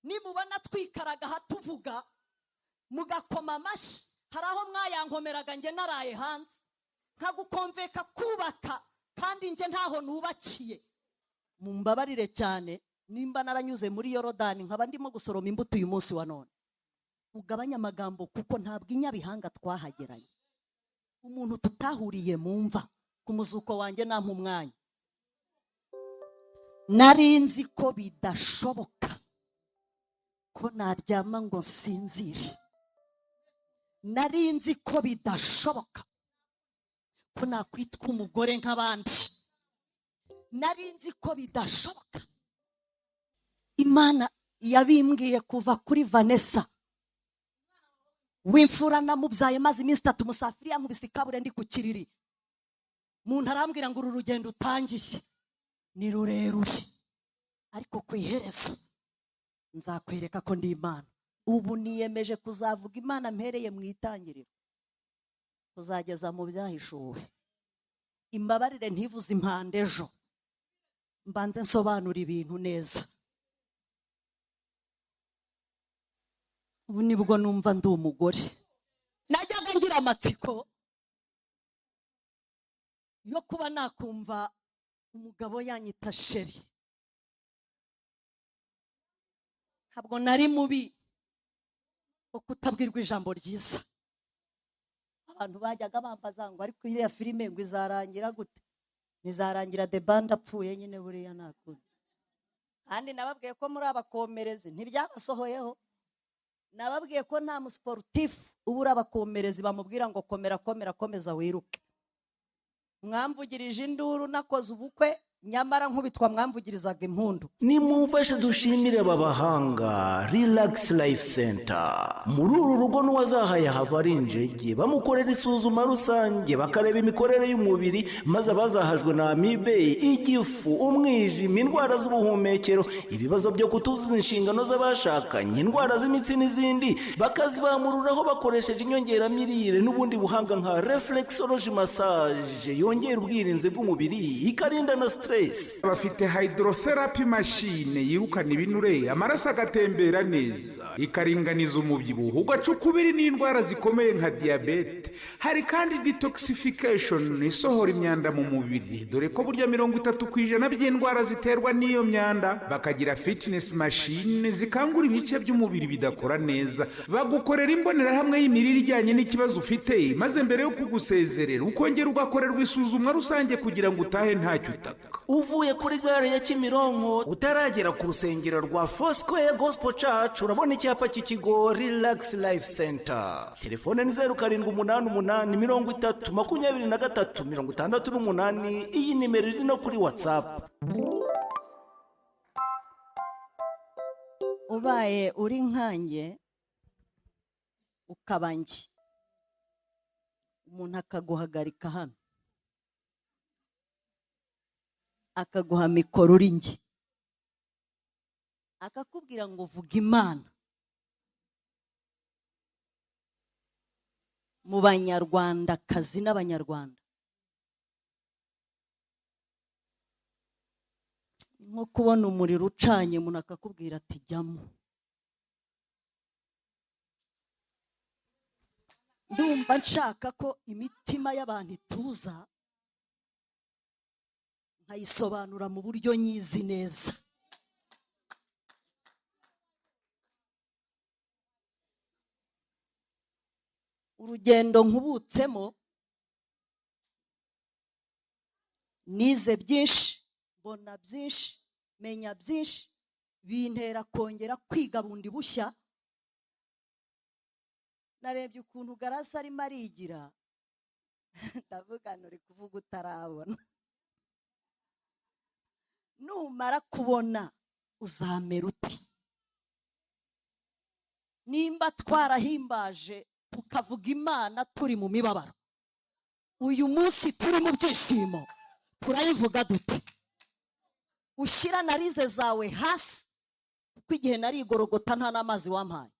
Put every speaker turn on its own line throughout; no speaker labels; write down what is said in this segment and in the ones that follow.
nimubona twikaraga hatuvuga mugakoma amashi, hari aho mwayankomeraga nge naraye hanze nkagukomveka kubaka kandi nge ntaho nubakiye. Mumbabarire cyane nimba naranyuze muri Yorodani nkaba ndimo gusoroma imbuto uyu munsi wa none. Ugabanya amagambo kuko ntabwo inyabihanga twahageranye. Umuntu tutahuriye mumva ku muzuko wanjye nampa umwanya. Narinzi ko bidashoboka ko naryama ngo nsinzire. Narinzi ko bidashoboka ko nakwitwa umugore nk'abandi. Narinzi ko bidashoboka. Imana yabimbwiye kuva kuri Vanessa w'imfura namubyaye maze iminsi 3 musafiri yankubise ikabure ndi ku kiriri. Muntu arambwira ngo uru rugendo utangiye ni rurerure, ariko ku iherezo nzakwereka ko ndi Imana. Ubu niyemeje kuzavuga Imana mpereye mu itangiriro kuzageza mu byahishuwe. Imbabarire ntivuze impande ejo, mbanze nsobanura ibintu neza. Ubu nibwo numva ndi umugore. Najyaga ngira amatsiko yo kuba nakumva umugabo yanyita sheri. Ntabwo nari mubi wo kutabwirwa ijambo ryiza. Abantu bajyaga bambaza ngo ariko iriya filime ngo izarangira gute? Nizarangira The Band apfuye nyine buriya nakuri. Kandi nababwiye ko muri abakomerezi ntibyabasohoyeho. Nababwiye ko nta musportif ubura abakomerezi bamubwira ngo komera komera komeza wiruke. Mwamvugirije induru nakoze ubukwe nyamara nkubitwa mwamvugirizaga impundu.
Nimumfashe dushimire aba bahanga Relax Life Center. Muri uru rugo n'uwazahaye hava ari injege, bamukorera isuzuma rusange bakareba imikorere y'umubiri, maze abazahajwe na amibe, igifu, umwijima, indwara z'ubuhumekero, ibibazo byo kutuzuza inshingano z'abashakanye, indwara z'imitsi n'izindi, bakazibamururaho bakoresheje inyongeramirire n'ubundi buhanga nka reflexology massage yongera ubwirinzi bw'umubiri ikarinda na stress.
Bafite hydrotherapy machine yirukana ibinure, amaraso agatembera neza, ikaringaniza umubyibuho, ugacukubiri n'indwara zikomeye nka diabete. Hari kandi detoxification isohora imyanda mu mubiri, dore ko burya 30% by'indwara ziterwa n'iyo myanda. Bakagira fitness machine zikangura ibice by'umubiri bidakora neza. Bagukorera imbonerahamwe y'imirire ijyanye n'ikibazo ufite, maze mbere yo kugusezerera ukongera ugakorerwa isuzumwa rusange kugira ngo utahe ntacyo utaka.
Uvuye kuri gare ya Kimironko utaragera ku rusengero rwa Foursquare Gospel Church urabona icyapa cy'ikigo Relax Life Center. Telefone ni 0788302368. Iyi nimero iri no kuri WhatsApp.
Ubaye uri nkanjye ukabanjye, umuntu akaguhagarika hano akaguha mikoro uri nge, akakubwira ngo vuga Imana mu banyarwanda kazi n'abanyarwanda. Nko kubona umuriro ucanye umuntu akakubwira ati jyamo. Ndumva nshaka ko imitima y'abantu ituza nkayisobanura mu buryo nyizi neza. Urugendo nkubutsemo nize byinshi, mbona byinshi, menya byinshi, bintera kongera kwiga bundi bushya. Narebye ukuntu Garasa arimo arigira, ndavuga nturi kuvuga utarabona. Numara kubona uzamera uti. Nimba twarahimbaje tukavuga Imana turi mu mibabaro, uyu munsi turi mu byishimo turayivuga duti. Ushyira narize zawe hasi kuko igihe nari igorogota nta n'amazi wampaye.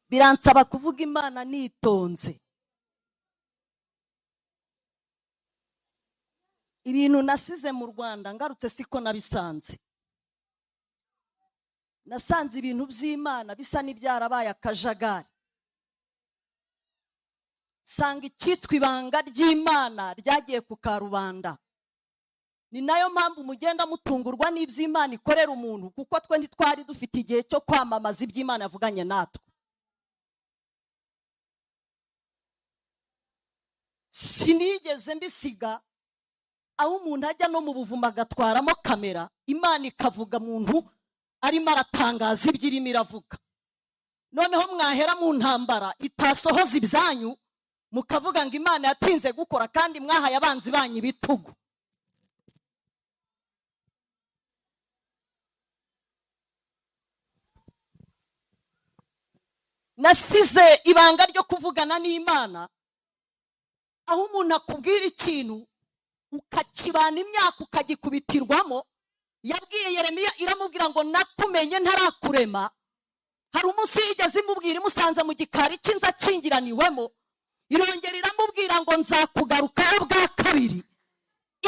Biransaba kuvuga Imana nitonze. ibintu nasize mu Rwanda ngarutse siko nabisanze. Nasanze ibintu by'Imana bisa n'ibyarabaye akajagari. Sanga icyitwa ibanga ry'Imana ryagiye ku karubanda. Ni nayo mpamvu mugenda mutungurwa n'iby'Imana ikorera umuntu, kuko twe ntitwari dufite igihe cyo kwamamaza iby'Imana yavuganye natwe. Sinigeze mbisiga aho umuntu ajya no mu buvumo agatwaramo kamera, Imana ikavuga muntu arimo aratangaza ibyo irimo iravuga. Noneho mwahera mu ntambara itasohoza ibyanyu, mukavuga ngo Imana yatinze gukora, kandi mwahaye abanzi banyu ibitugu. Nasize ibanga ryo kuvugana n'Imana, aho umuntu akubwira ikintu ukakibana imyaka ukagikubitirwamo. Yabwiye Yeremiya iramubwira ngo nakumenye ntarakurema. Hari umunsi yigeze imubwira imusanze mu gikari cy'inzu akingiraniwemo, irongera iramubwira ngo nzakugarukaho bwa kabiri.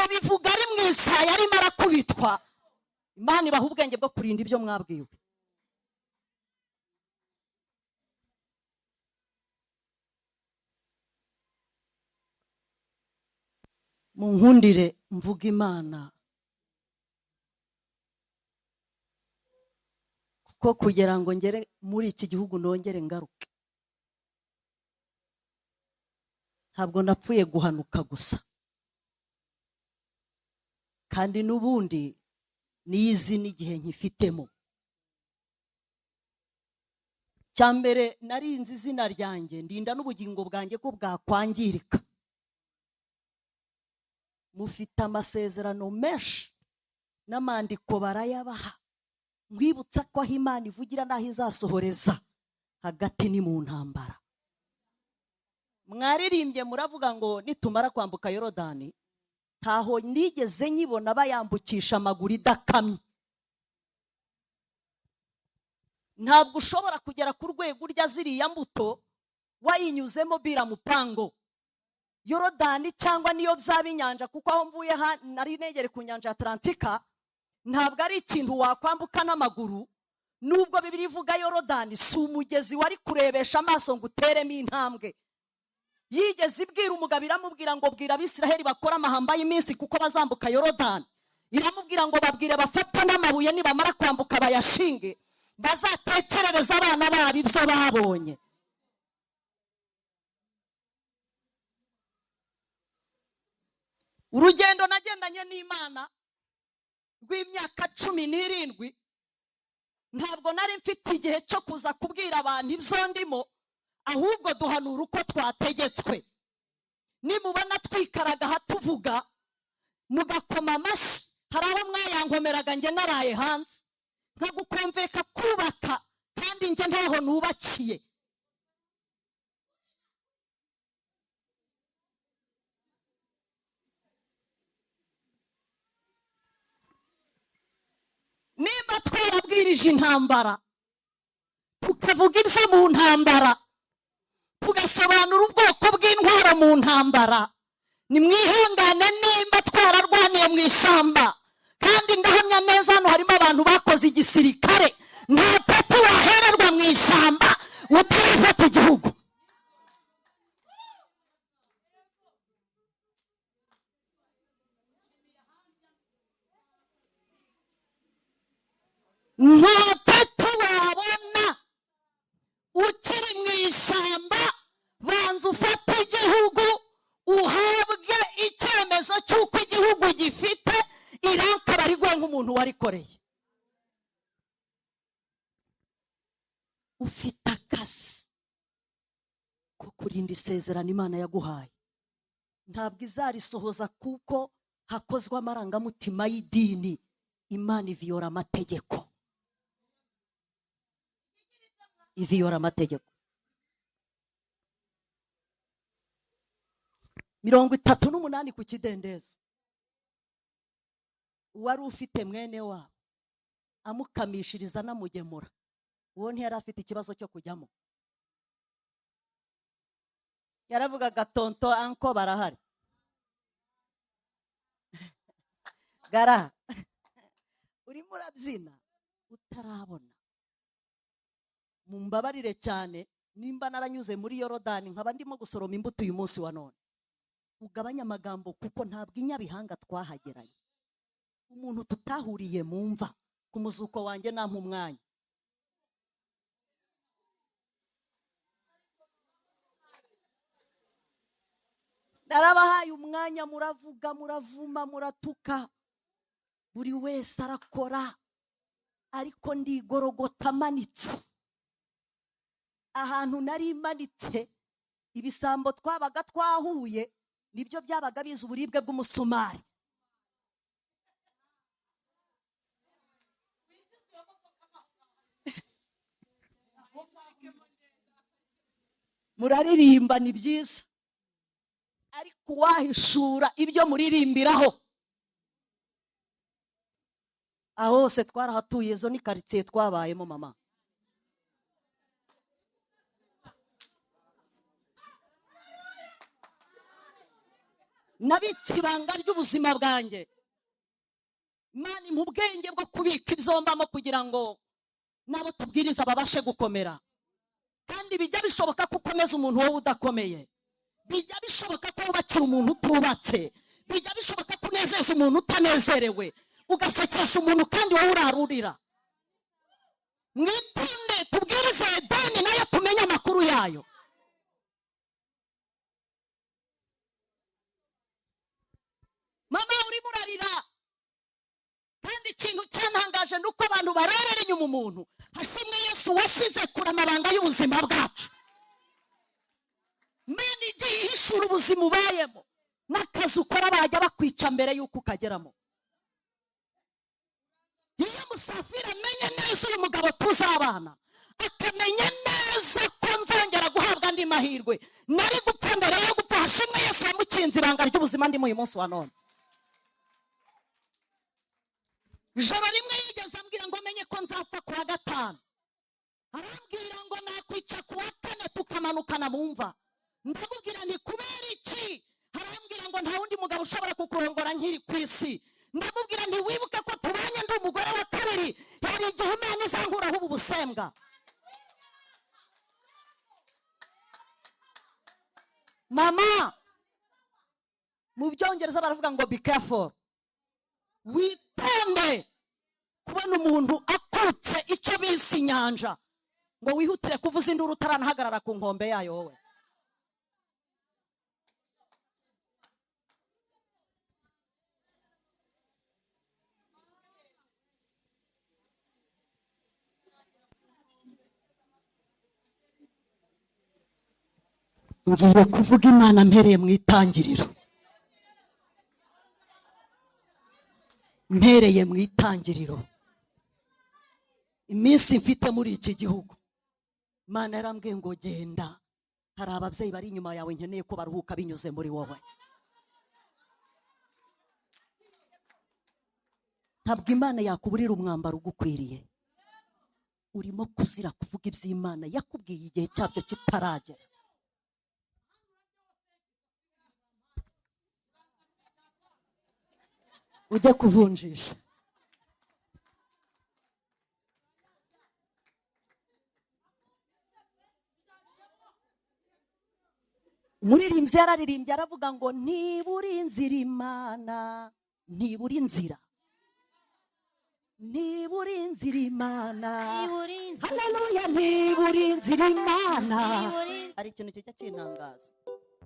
Ibivuga ari mu Isaya arimo arakubitwa. Imana ibaha ubwenge bwo kurinda ibyo mwabwiwe. Munkundire mvuga Imana, kuko kugira ngo ngere muri iki gihugu nongere ngaruke, ntabwo napfuye guhanuka gusa, kandi n'ubundi niyizi n'igihe nkifitemo. Cyambere narinzi izina ryanjye, ndinda n'ubugingo bwanjye ko bwakwangirika. Mufite amasezerano menshi n'amandiko barayabaha, mwibutsa ko aho Imana ivugira n'aho izasohoreza hagati ni mu ntambara. Mwaririmbye muravuga ngo nitumara kwambuka Yorodani, ntaho nigeze nyibona bayambukisha amaguru idakamye. Ntabwo ushobora kugera ku rwego urya ziriya mbuto wayinyuzemo bira mupango. Yorodani cyangwa niyo byaba inyanja, kuko aho mvuye nari negere ku nyanja ya Atlantika, ntabwo ari ikintu wakwambuka n'amaguru. Nubwo Bibiliya ivuga Yorodani si umugezi wari kurebesha amaso ngo uteremo intambwe. Yigeze ibwira umugabo iramubwira ngo bwira Abisiraheli bakora amahamba y'iminsi kuko bazambuka Yorodani. Iramubwira ngo babwire bafata n'amabuye nibamara kwambuka bayashinge, bazatekerereza abana babo ibyo babonye. Urugendo nagendanye n'Imana rw'imyaka 17, ntabwo nari mfite igihe cyo kuza kubwira abantu ibyo ndimo, ahubwo duhanura uko twategetswe. Nimubona twikaraga hatuvuga mugakoma amashyi, hari aho mwayankomeraga njye naraye hanze, nkagukomveka kubaka kandi njye ntaho nubakiye. Nimba twarabwirije intambara, tukavuga ibyo mu ntambara, tugasobanura ubwoko bw'intwaro mu ntambara, nimwihangane nimba twararwaniye mu ishyamba. Kandi ndahamya neza hano harimo abantu bakoze igisirikare, nta peti wahererwa mu ishyamba utarafata igihugu. Nta peti wabona ukiri mu ishyamba, banza ufate igihugu, uhabwe icyemezo cy'uko igihugu gifite iranka barigwa nk'umuntu warikoreye. Ufite akazi ko kurinda isezerano Imana yaguhaye. Ntabwo izarisohoza kuko hakozwe amarangamutima y'idini. Imana iviyora amategeko, iviyora amategeko. 38 ku kidendezi, uwari ufite mwene wabo amukamishiriza namugemura, uwo ntiyari afite ikibazo cyo kujyamo. Yaravugaga tonto anko barahari. gara urimo urabyina utarabona. Mumbabarire cyane nimba naranyuze muri Yorodani nkaba ndimo gusoroma imbuto uyu munsi wa none. Ugabanya amagambo kuko ntabwo inyabihanga twahageranye. Umuntu tutahuriye mu mva ku muzuko wanjye nampa umwanya. Narabahaye umwanya, muravuga, muravuma, muratuka, buri wese arakora, ariko ndigorogota amanitse. Ahantu nari imanitse ibisambo twabaga twahuye nibyo byabaga biza uburibwe bw'umusumari. Muraririmba ni byiza, ariko wahishura ibyo muririmbiraho. Aho hose twarahatuye, zo ni quartier twabayemo mama. Nabitse ibanga ry'ubuzima bwanjye. Imana impa ubwenge bwo kubika ibyombamo kugira ngo nabo tubwiriza babashe gukomera. Kandi bijya bishoboka ko ukomeza umuntu wowe udakomeye. Bijya bishoboka ko wubakira umuntu utubatse. Bijya bishoboka ko unezeza umuntu utanezerewe. Ugasekesha umuntu kandi wowe urarurira. Mwitonde tubwirize Edeni nayo tumenye amakuru yayo. Mama urimo urarira. Kandi ikintu cyantangaje nuko abantu bararera inyuma umuntu. Hashimwe Yesu washize kure amabanga y'ubuzima bwacu. Meni igiye ihishura ubuzima ubayemo. N'akazi ukora bajya bakwica mbere y'uko ukageramo. Iyo musafiri amenye neza uyu mugabo tuzabana, akamenya neza ko nzongera guhabwa andi mahirwe, nari gupfa mbere yo gupfa. Hashimwe Yesu yamukinze ibanga ry'ubuzima ndimo uyu munsi wa none. Ijoro rimwe yigeze ambwira ngo menye ko nzapfa ku wa gatanu. Arambwira ngo nakwica ku wa kane tukamanukana mu mva. Ndamubwira ni kubera iki? Arambwira ngo nta wundi mugabo ushobora kukurongora nkiri ku isi. Ndamubwira nti wibuke ko tubanye ndi umugore wa kabiri, hari igihe Imana izankuraho ubu busembwa. Mama, mu Byongereza baravuga ngo be careful. Witonde kubona umuntu akutse icyo bise inyanja ngo wihutire kuvuza induru utaranahagarara ku nkombe yayo wowe. Ngiye kuvuga Imana mpereye mu itangiriro. Mpereye mu itangiriro. Iminsi mfite muri iki gihugu, Imana yarambwiye ngo genda, hari ababyeyi bari inyuma yawe nkeneye ko baruhuka binyuze muri wowe. Ntabwo Imana yakuburira umwambaro ugukwiriye. Urimo kuzira kuvuga iby'Imana yakubwiye igihe cyabyo kitaragera. Ujye kuvunjisha. Umuririmbyi yararirimbye aravuga ngo ntibura inzira Imana, ntibura inzira, ntibura inzira Imana. Haleluya, ntibura inzira Imana. Hari ikintu kijya kintangaza,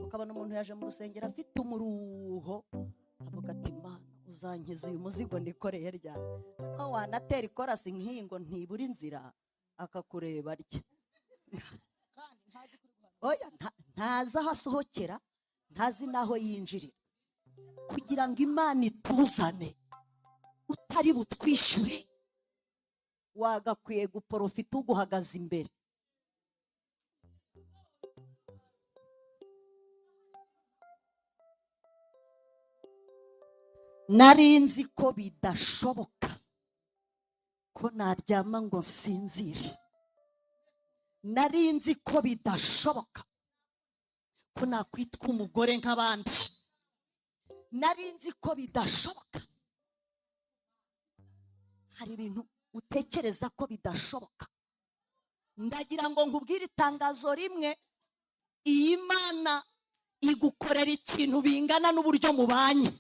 ukabona umuntu yaje mu rusengero afite umuruho, avuga ati Imana uzankiza uyu muzigo ndikoreye ryari. Aho wanatera ikorasi nk'iyi ngo ntibura inzira, akakureba arya. Oya, ntazi aho asohokera, ntazi n'aho yinjirira. Kugira ngo Imana ituzane utari butwishyure, wagakwiye guporofita uguhagaze imbere. Nari nzi ko bidashoboka ko naryama ngo nsinzire. Nari nzi ko bidashoboka ko nakwitwa umugore nk'abandi. Nari nzi ko bidashoboka hari ibintu utekereza ko bidashoboka. Ndagira ngo nkubwire itangazo rimwe, iyi Mana igukorera ikintu bingana n'uburyo mubanye.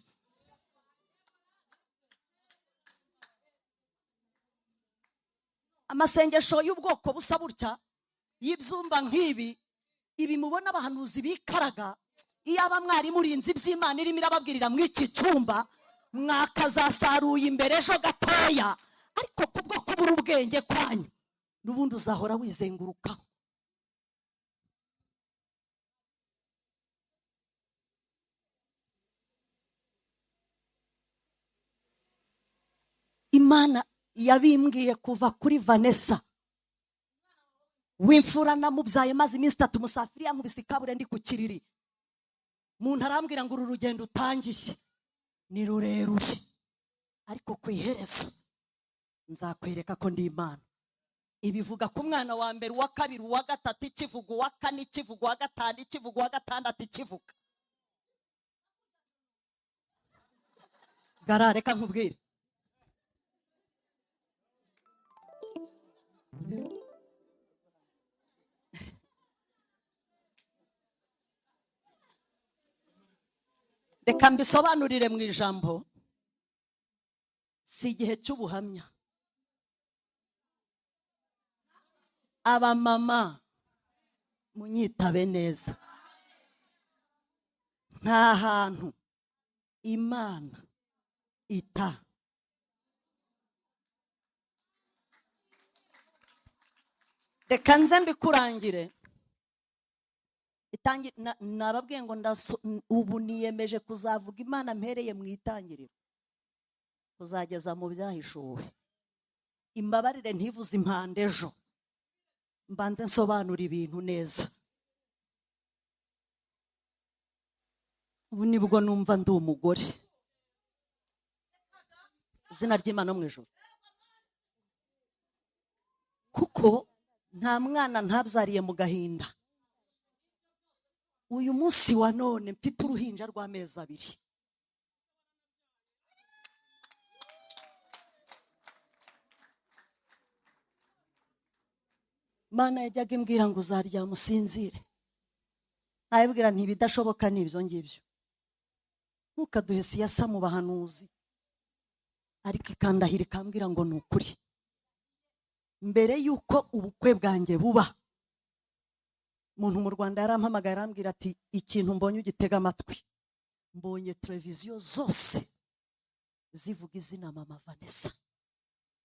Amasengesho y'ubwoko busa burya y'ibyumba nk'ibi, ibi mubona abahanuzi bikaraga, iyo aba mwari murinzi iby'Imana irimo irababwirira mu iki cyumba, mwakazasaruye imbere ejo gatoya, ariko kubwo kubura ubwenge kwanyu n'ubundi uzahora wizengurukaho. Imana yabimbwiye kuva kuri Vanessa w'imfura namubyaye maze iminsi 3 musafiri yankubise ikabure ndi ku kiriri. Muntu arambwira ngo uru rugendo utangiye ni rurerure, ariko ku iherezo nzakwereka ko ndi Imana. Ibivuga ku mwana wa mbere, uwa kabiri, uwa gatatu ikivuga, uwa kane ikivuga, uwa gatanu ikivuga, uwa gatandatu ikivuga. Gara reka nkubwire, reka mbisobanurire mu ijambo, si igihe cy'ubuhamya. Abamama munyitabe neza, nta hantu Imana ita. Reka nze mbikurangire. Nababwiye ngo ubu niyemeje kuzavuga Imana mpereye mu itangiriro kuzageza mu byahishuwe. Imbabarire ntivuze impande ejo, mbanze nsobanura ibintu neza. Ubu nibwo numva ndi umugore. Izina ry'Imana mu ijuru. Kuko nta mwana ntabyariye mu gahinda. Uyu munsi wa none mfite uruhinja rw'amezi 2. Mana yajyaga imbwira ngo uzaryama usinzire, nayibwira nti bidashoboka n'ibyo ngibyo. Ntukaduhe siyasa mu bahanuzi, ariko ikandahira ikambwira ngo ni ukuri. Mbere yuko ubukwe bwanjye buba, umuntu mu Rwanda yarampamagaye arambwira ati ikintu mbonye ugitega amatwi. Mbonye televiziyo zose zivuga izina Mama Vanessa.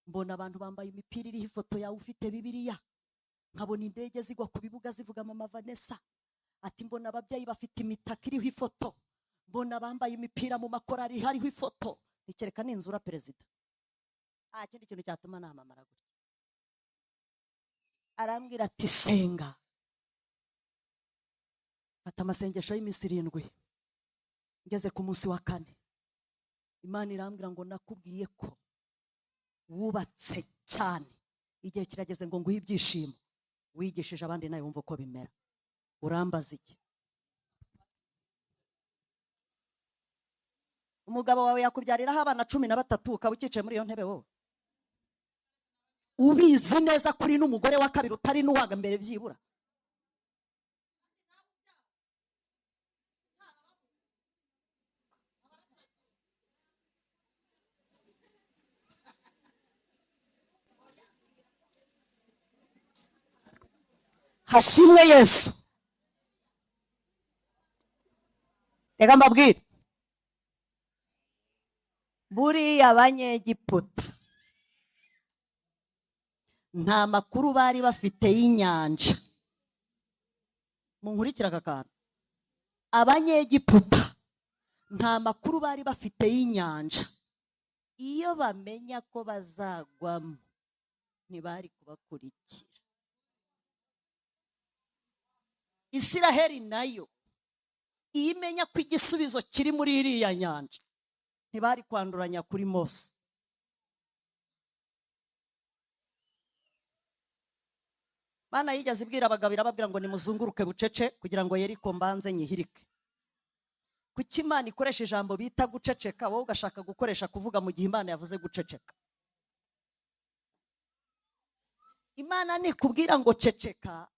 Mbona abantu bambaye imipira iriho ifoto yawe ufite Bibiliya. Nkabona indege zigwa ku bibuga zivuga Mama Vanessa. Ati mbona ababyeyi bafite imitaka iriho ifoto. Mbona bambaye imipira mu makorari hariho ifoto. Ikereka n'inzura perezida. Kindi kintu cyatuma namamara gutya. Arambwira ati senga. Fata amasengesho y'iminsi 7. Ngeze ku munsi wa 4, Imana irambwira ngo nakubwiye ko wubatse cyane, igihe kirageze ngo nguhe ibyishimo. Wigishije abandi nawe wumva uko bimera. Urambaza iki? Umugabo wawe yakubyariraho abana 13 ukaba ukicaye muri iyo ntebe wowe. Ubizi neza kuri n'umugore wa kabiri utari n'uwaga mbere byibura. Hashimwe Yesu. Reka mbabwire, buriya Abanyegiputa nta makuru bari bafite y'inyanja. Munkurikira aka kantu. Abanyegiputa nta makuru bari bafite y'inyanja. Iyo bamenya ko bazagwamo ntibari kubakurikira. Isiraheli nayo iyo imenya ko igisubizo kiri muri iriya nyanja ntibari kwanduranya kuri Mose. Mana yigeze ibwira abagabo irababwira ngo nimuzunguruke bucece kugira ngo Yeriko mbanze nyihirike. Kuki Imana ikoresha ijambo bita guceceka, wowe ugashaka gukoresha kuvuga mu gihe Imana yavuze guceceka? imana nikubwira ngo ceceka,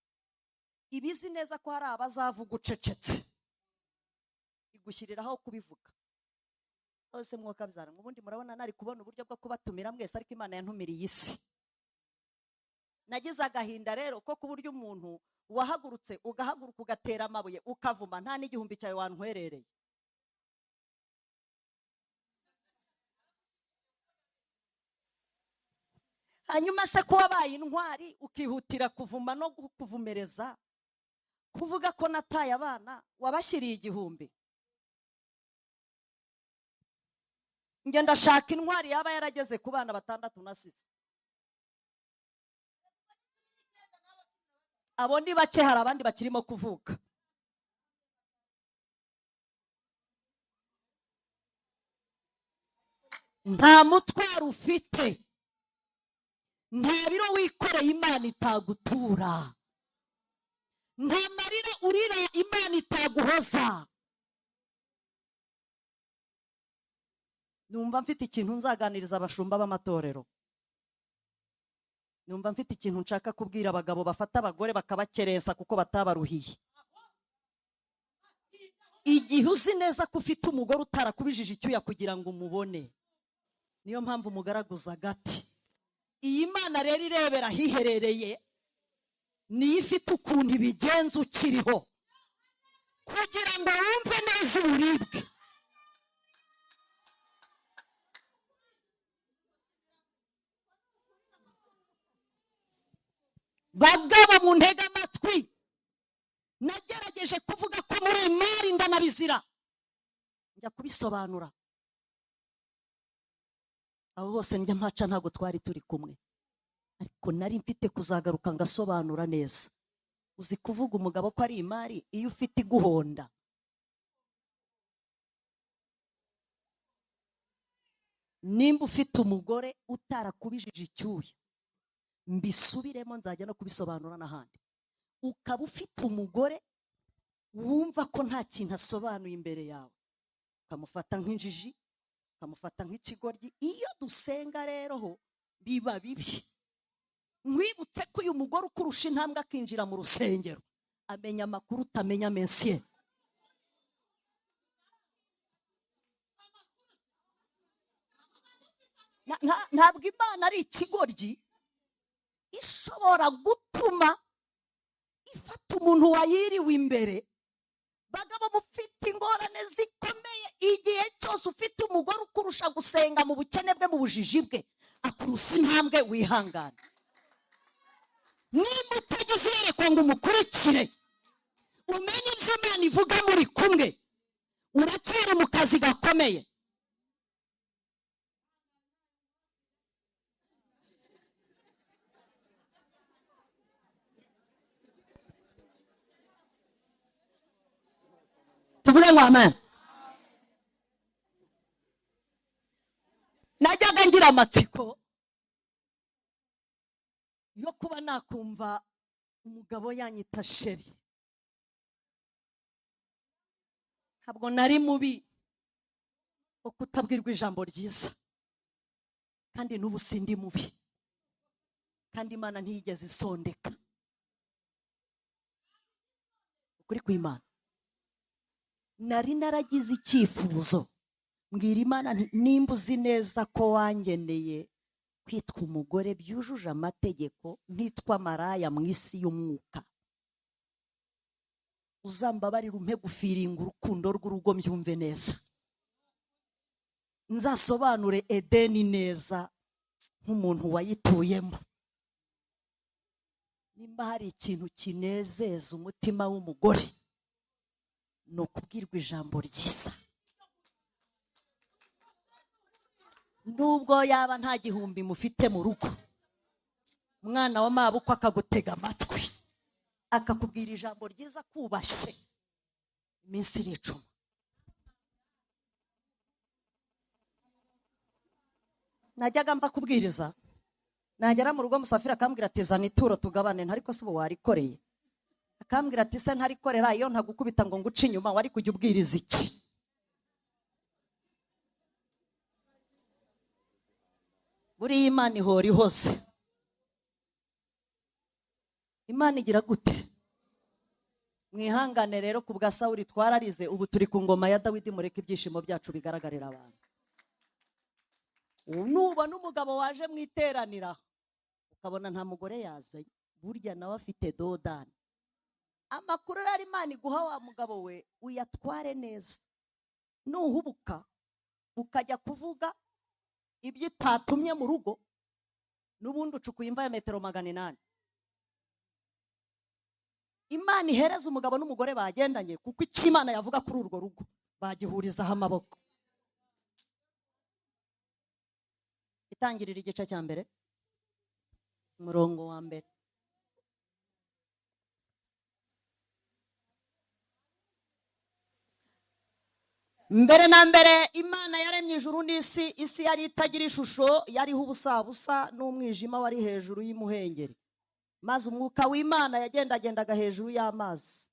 ibizi neza ko hari abazavuga ucecetse, igushyiriraho kubivuga. Hose mwuka byara, ubundi murabona nari kubona uburyo bwo kubatumira mwese, ariko imana yantumiriye isi. Nagize agahinda rero ko ku buryo umuntu wahagurutse ugahaguruka ugatera amabuye ukavuma nta n'igihumbi cyawe wantwerereye. Hanyuma se ko wabaye intwari ukihutira kuvuma no kuvumereza, kuvuga ko nataye abana wabashyiriye igihumbi. Nge ndashaka intwari yaba yarageze ku bana 6 nasize. Abo ni bake, hari abandi bakirimo kuvuka. Nta mutwaro ufite, nta biro wikoreye imana itagutura, nta marira urira imana itaguhoza. Numva mfite ikintu nzaganiriza abashumba b'amatorero. Numva mfite ikintu nshaka kubwira abagabo bafata abagore bakabakereza kuko batabaruhiye. Igihe uzi neza ko ufite umugore utarakubijije icyuya kugira ngo umubone, niyo mpamvu umugaraguza agati. Iyi Mana rero irebera hiherereye, niyo ifite ukuntu ibigenza ukiriho kugira ngo wumve neza uburibwe. Bagabo mu ntega amatwi, nagerageje kuvuga ko muri imari ndanabizira, njya kubisobanura. Abo bose njya mpaca ntago twari turi kumwe, ariko nari mfite kuzagaruka ngasobanura neza. Uzi kuvuga umugabo ko ari imari iyo ufite iguhonda. Nimba ufite umugore utarakubijije icyuya, mbisubiremo nzajya no kubisobanura n'ahandi. Ukaba ufite umugore wumva ko nta kintu asobanuye imbere yawe, ukamufata nk'injiji, ukamufata nk'ikigoryi. Iyo dusenga rero ho biba bibi. Nkwibutse ko uyu mugore ukurusha intambwe akinjira mu rusengero amenya amakuru utamenya mensiye. Ntabwo Imana ari ikigoryi ishobora gutuma ifata umuntu wayiriwe imbere. Bagabo mufite ingorane zikomeye, igihe cyose ufite umugore ukurusha gusenga mu bukene bwe, mu bujiji bwe, akurusha intambwe, wihangane. Nimba utagize yerekwa ngo umukurikire umenye ibyo Imana ivuga muri kumwe, uracyari mu kazi gakomeye. Tuvuge ngo amen. Najyaga ngira amatsiko yo kuba nakumva umugabo yanyita sheri. Ntabwo nari mubi wo kutabwirwa ijambo ryiza, kandi n'ubu sindi mubi, kandi Imana ntiyigeze isondeka. Ukuri kw'Imana, nari naragize icyifuzo mbwira Imana nti, nimba uzi neza ko wangeneye kwitwa umugore byujuje amategeko, ntitwa maraya mu isi y'umwuka, uzambabarira umpe gufiringa urukundo rw'urugo mbyumve neza, nzasobanure Edeni neza nk'umuntu wayituyemo. Nimba hari ikintu kinezeza umutima w'umugore, ni ukubwirwa ijambo ryiza. Nubwo yaba nta gihumbi mufite mu rugo, umwana wa mabukwe akagutega amatwi akakubwira ijambo ryiza kubashye, iminsi iricuma. Najyaga mva kubwiriza, nagera mu rugo Musafiri akambwira ati zana ituro tugabane, ariko se ubu warikoreye? Akambwira ati se ntarikorera, iyo ntagukubita ngo nguce inyuma wari kujya ubwiriza iki? Buriya Imana ihora ihoze. Imana igira gute? Mwihangane rero ku bwa Sawuli twararize, ubu turi ku ngoma ya Dawidi, mureke ibyishimo byacu bigaragarira abantu. Nubona umugabo waje mwiteranira ukabona nta mugore yazanye, burya nawe afite dodani. Amakuru rero Imana iguha wa mugabo we uyatware neza. Nuhubuka ukajya kuvuga ibyo itatumye mu rugo, n'ubundi ucukuye imva ya metero 800. Imana ihereza umugabo n'umugore bagendanye, kuko icyo Imana yavuga kuri urwo rugo bagihurizaho amaboko. Itangirira igice cya mbere umurongo wa mbere. Mbere na mbere Imana yaremye ijuru n'isi. Isi yari itagira ishusho, yariho ubusabusa n'umwijima wari hejuru y'umuhengeri. Maze umwuka w'Imana yagendagendaga hejuru y'amazi.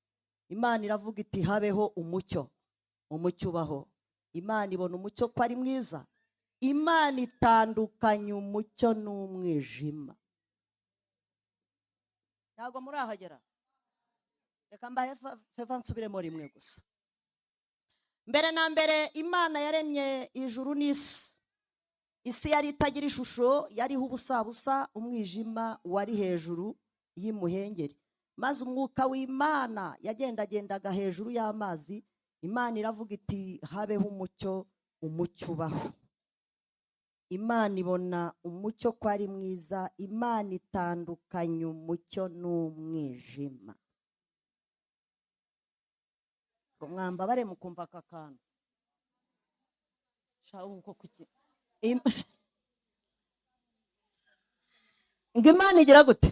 Imana iravuga iti habeho umucyo. Umucyo ubaho. Imana ibona umucyo ko ari mwiza. Imana itandukanya umucyo n'umwijima. Ntabwo murahagera? Reka mbahe feva nsubiremo rimwe gusa. Mbere na mbere Imana yaremye ijuru n'isi. Isi yari itagira ishusho, yariho ubusabusa, umwijima wari hejuru y'umuhengeri. Maze umwuka w'Imana yagendagendaga hejuru y'amazi. Imana iravuga iti habeho umucyo. Umucyo ubaho. Imana ibona umucyo ko ari mwiza. Imana itandukanya umucyo n'umwijima. Mwambabare mukumva aka kantu. Shaho uko kuki. Ngo Imana igira gute?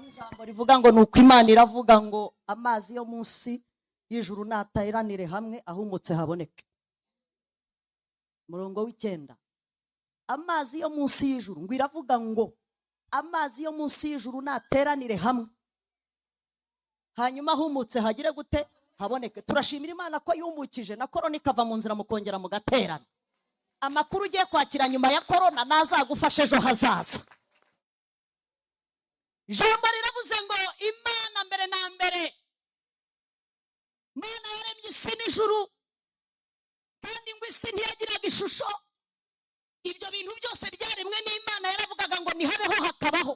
Ijambo rivuga ngo nuko Imana iravuga ngo amazi yo munsi y'ijuru nateranire hamwe, ahumutse haboneke. Murongo w'9. Amazi yo munsi y'ijuru, ngo iravuga ngo amazi yo munsi y'ijuru nateranire hamwe, hanyuma ahumutse hagire gute? Haboneke. Turashimira Imana ko yumukije na korona ikava mu nzira mukongera mugaterana. Amakuru ugiye kwakira nyuma ya korona nazagufasha ejo hazaza. Jambo riravuze ngo Imana mbere na mbere Imana yaremye isi n'ijuru, kandi ngo isi ntiyagiraga ishusho. Ibyo bintu byose byaremwe n'Imana yaravugaga ngo nihabeho hakabaho.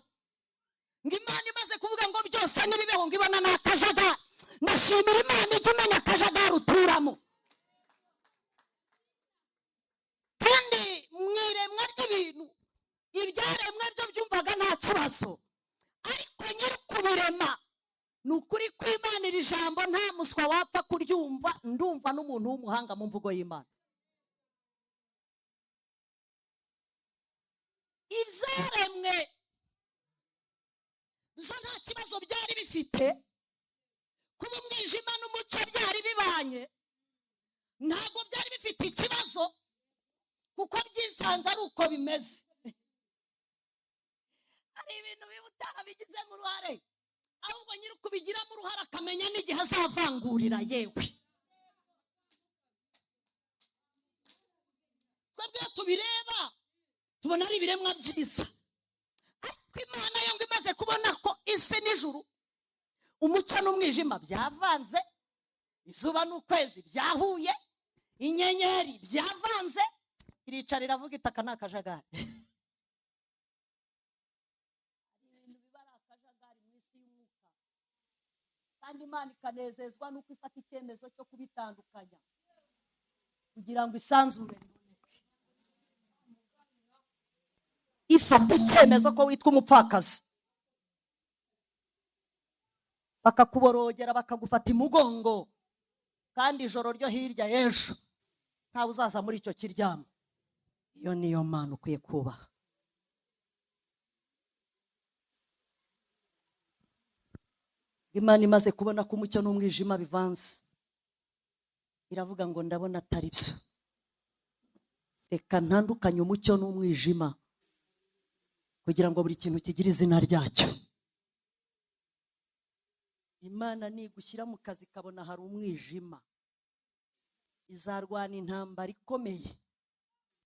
Ngo Imana imaze kuvuga ngo byose nibibeho, ngo ibona n'akajagari. Ndashimira Imana ijya imenya akajagari uturamo. Kandi mwiremwa ry'ibintu ibyaremwe byo byumvaga nta kibazo, ariko nyiri kubirema ni ukuri kw'Imana iri jambo nta muswa wapfa kuryumva. Ndumva n'umuntu w'umuhanga mu mvugo y'Imana. Ibyaremwe zo nta kibazo byari bifite, kuba umwijima n'umucyo byari bibanye, ntabwo byari bifite ikibazo, kuko byisanze ari uko bimeze. Hari ibintu bibutaha bigizemo uruhare, ahubwo nyiri kubigiramo uruhare akamenya n'igihe azavangurira. Yewe twebwe tubireba tubona ari ibiremwa byiza, ariko Imana yo ngo imaze kubona ko isi n'ijuru, umucyo n'umwijima byavanze, izuba n'ukwezi byahuye, inyenyeri byavanze, iricara iravuga itaka ni akajagari. Kandi Imana ikanezezwa nuko ifata icyemezo cyo kubitandukanya kugira ngo isanzure riboneke. Ifata icyemezo ko witwa umupfakazi, bakakuborogera bakagufata imugongo, kandi ijoro ryo hirya y'ejo ntawe uzaza muri icyo kiryamo. Iyo niyo Mana ukwiye kubaha. Imana imaze kubona ko umucyo n'umwijima bivanze, iravuga ngo ndabona atari byo, reka ntandukanye umucyo n'umwijima kugira ngo buri kintu kigire izina ryacyo. Imana nigushyira mu kazi ikabona hari umwijima, izarwana intambara ikomeye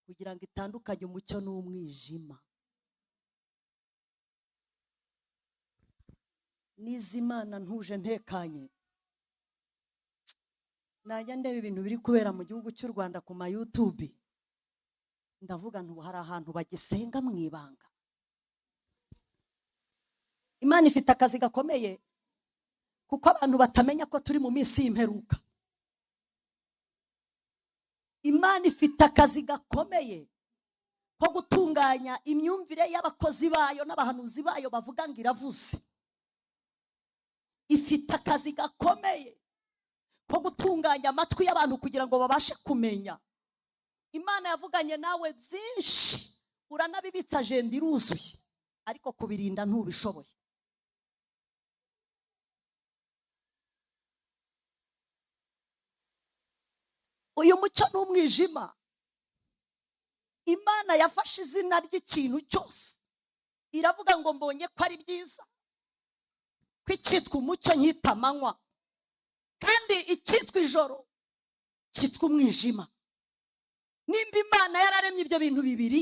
kugira ngo itandukanye umucyo n'umwijima. N'izimana ntuje ntekanye, najya ndeba ibintu biri kubera mu gihugu cy'u Rwanda ku ma YouTube, ndavuga nti hari ahantu bagisenga mu ibanga. Imana ifite akazi gakomeye kuko abantu batamenya ko turi mu minsi y'imperuka. Imana ifite akazi gakomeye ko gutunganya imyumvire y'abakozi bayo n'abahanuzi bayo bavuga ngo iravuze. Ifite akazi gakomeye ko gutunganya amatwi y'abantu kugira ngo babashe kumenya. Imana yavuganye nawe byinshi, uranabibitsa agenda iruzuye, ariko kubirinda ntubishoboye. Uyu mucyo n'umwijima, Imana yafashe izina ry'ikintu cyose iravuga ngo mbonye ko ari byiza ko icyitwa umucyo nkita amanywa, kandi icyitwa ijoro cyitwa umwijima. Nimba Imana yararemye ibyo bintu bibiri,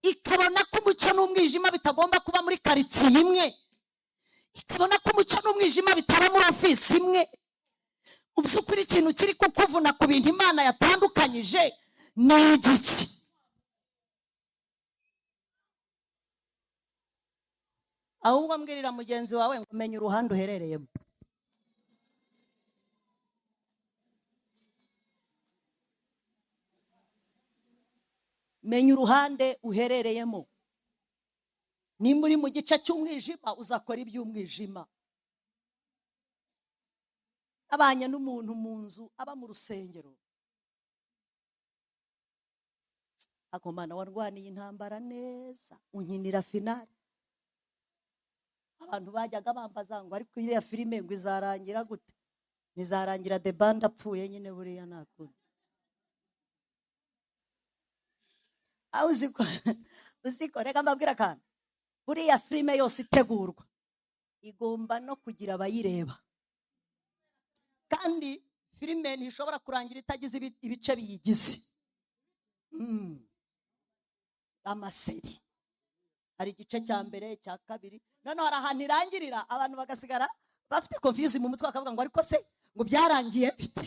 ikabona ko umucyo n'umwijima bitagomba kuba muri karitsiye imwe, ikabona ko umucyo n'umwijima bitaba muri ofisi imwe, ubyukuri ikintu kiri kukuvuna ku bintu Imana yatandukanyije ni igiki? Ahubwo mbwirira mugenzi wawe ngo menya uruhande uherereyemo. Menya uruhande uherereyemo. Nimba uri mu gice cy'umwijima uzakora iby'umwijima. Abanye n'umuntu mu nzu, aba mu rusengero, akomana warwaniye intambara neza, unkinira finale. Abantu bajyaga bambaza ngo ariko iriya filime ngo izarangira gute? Nizarangira The Band apfuye nyine, buriya nakuri. Uziko reka mbabwira kandi, buriya filime yose itegurwa igomba no kugira abayireba. Kandi filime ntishobora kurangira itagize ibice biyigize. Amaseri hari igice cya mbere, cya kabiri, none hari ahantu irangirira abantu bagasigara bafite confuse mu mutwe, bakavuga ngo ariko se ngo byarangiye bite?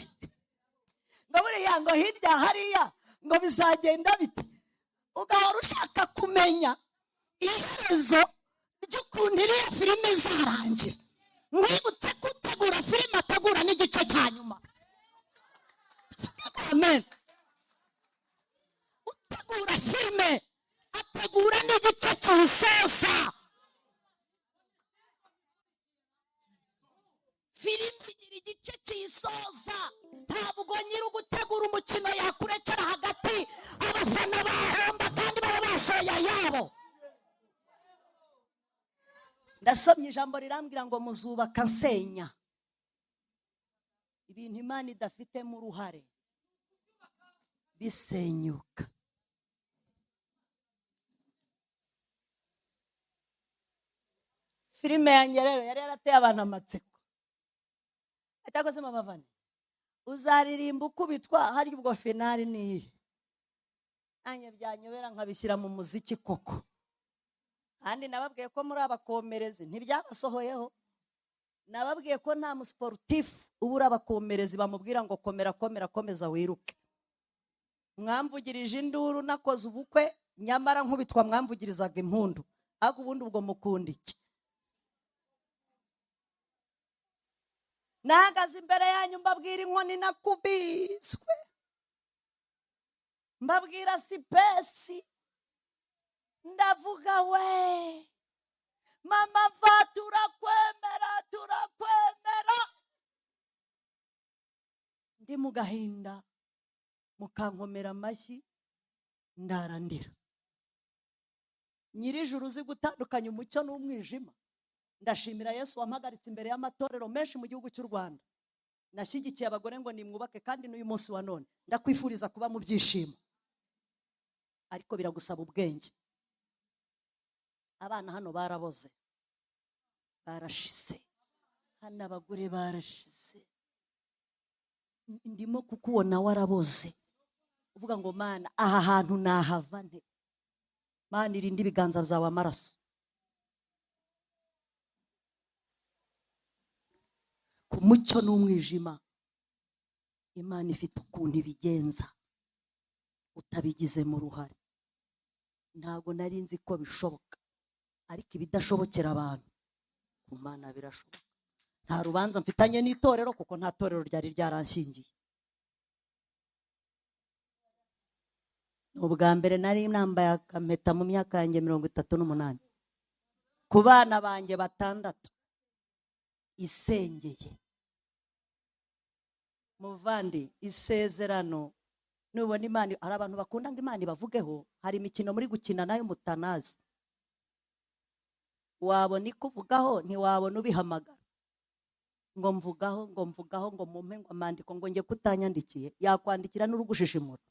Ngo buriya ngo hirya hariya ngo bizagenda bite? Ugahora ushaka kumenya iherezo ry'ukuntu iriya filime izarangira. Mwibutse gutegura filime ategura n'igice cya nyuma. Amen. Utegura filime ategura n'igice cy'isoza. Filime igira igice cy'isoza. Ntabwo nyiri ugutegura umukino yakurekera hagati, abafana bahomba kandi baba bashoye ayabo. Ndasomye ijambo rirambwira ngo muzubaka nsenya. Ibintu Imana idafitemo uruhare bisenyuka. Filime yanjye rero yari yarateye abantu amatsiko. Atako se mama Vani, uzaririmba ukubitwa hari ubwo finale ni anye byanyobera nkabishyira mu muziki koko. Kandi nababwiye ko muri abakomerezi ntibyabasohoyeho. Nababwiye ko nta musportif ubura abakomerezi bamubwira ngo komera komera komeza wiruke. Mwamvugirije induru nakoze ubukwe, nyamara nkubitwa mwamvugirizaga impundu. Ako ubundi ubwo mukunda iki? Nahagaze imbere yanyu mbabwira inkoni nakubiswe, mbabwira sipesi, ndavuga we mama va turakwemera turakwemera. Ndi mu gahinda mukankomera amashyi ndarandira. Nyirijuru uzi gutandukanya umucyo n'umwijima. Ndashimira Yesu wampagaritse imbere y'amatorero menshi mu gihugu cy'u Rwanda. Nashyigikiye abagore ngo nimwubake, kandi n'uyu munsi wa none ndakwifuriza kuba mu byishimo, ariko biragusaba ubwenge. abana hano baraboze, barashize, hano abagore barashize. Ndimo kukubona waraboze, uvuga ngo Mana aha hantu nahava nte? Mana irinde ibiganza byawe amaraso. Ku mucyo n'umwijima Imana ifite ukuntu ibigenza utabigize mu ruhare. Ntabwo nari nzi ko bishoboka, ariko ibidashobokera abantu ku Mana birashoboka. Nta rubanza mfitanye n'itorero kuko nta torero ryari ryaranshingiye. Ubwa mbere nari nambaye akampeta mu myaka yanjye 38 ku bana banjye 6 isengeye. Muvandi isezerano nubona Imana, hari abantu bakunda ngo Imana ibavugeho, hari imikino muri gukina nayo mutanazi, wabona ikuvugaho ntiwabona ubihamagara ngo mvugaho ngo mumpe ngo amandiko ngo nge kutanyandikiye, yakwandikira n'urugushishimura.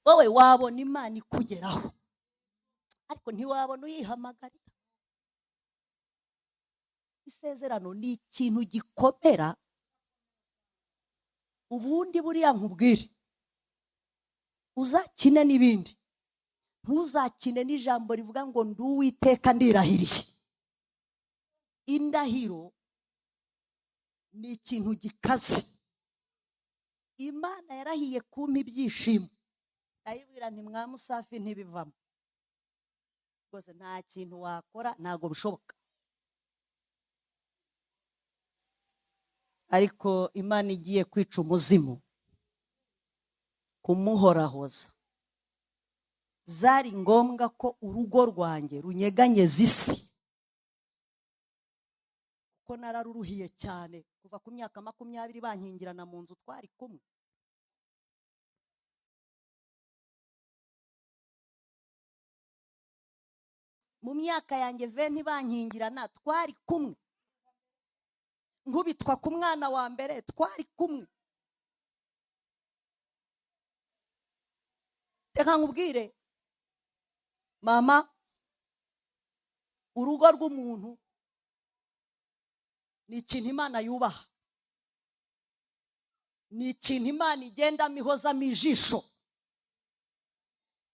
Wowe wabona Imana ikugeraho ariko ntiwabona uyihamagarira. Isezerano ni ikintu gikomera. Ubundi buriya nkubwire, uzakine n'ibindi, ntuzakine n'ijambo rivuga ngo ndi Uwiteka ndirahiriye. Indahiro ni ikintu gikaze. Imana yarahiye kumpa ibyishimo, ayibwira nti mwamusafi ntibivamo rwose, nta kintu wakora, ntago bishoboka. Ariko Imana igiye kwica umuzimu, kumuhorahoza, zari ngombwa ko urugo rwanjye runyeganyeza isi, kuko nararuruhiye cyane. Kuva ku myaka 20 bankingirana mu nzu twari kumwe. Mu myaka yanjye 20 bankingirana twari kumwe. Nkubitwa ku mwana wa mbere twari kumwe. Reka nkubwire mama, urugo rw'umuntu ni ikintu Imana yubaha, ni ikintu Imana igendamo ihozamo ijisho,